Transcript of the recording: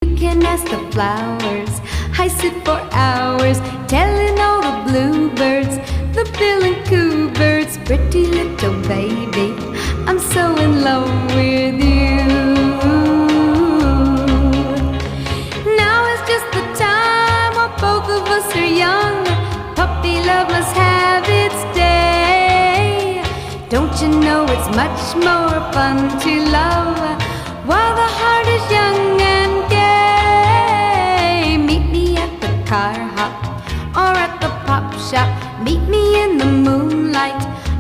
You can ask the flowers. I sit for hours telling all the bluebirds, the bill and coo birds, pretty little baby, I'm so in love with you. Now is just the time while both of us are young. Puppy love must have its day. Don't you know it's much more fun to love while the heart is young and gay? Meet me at the car hop or at the pop shop. Meet me in the moon.